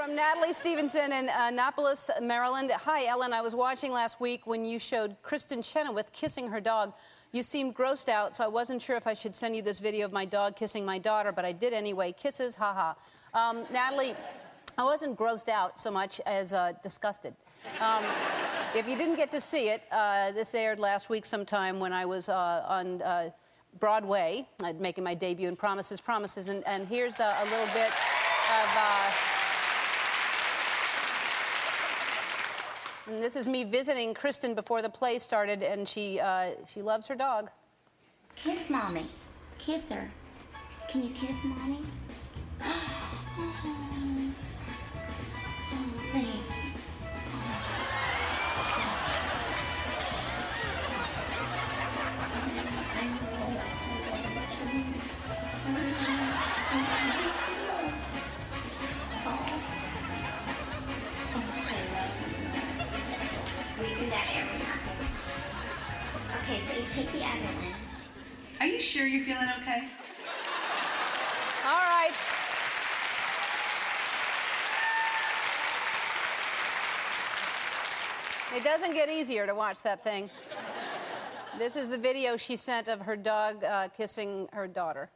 From Natalie Stevenson in Annapolis, Maryland. Hi, Ellen. I was watching last week when you showed Kristin Chenoweth kissing her dog. You seemed grossed out, so I wasn't sure if I should send you this video of my dog kissing my daughter, but I did anyway. Kisses, haha. Natalie, I wasn't grossed out so much as disgusted. If you didn't get to see it, this aired last week sometime when I was on Broadway, making my debut in Promises, Promises, and here's a little bit of... and this is me visiting Kristin before the play started, and she loves her dog. Kiss Mommy. Kiss her. Can you kiss Mommy? Thank you. We do that every night. Okay, so you take the other one. Are you sure you're feeling okay? All right. It doesn't get easier to watch that thing. This is the video she sent of her dog kissing her daughter.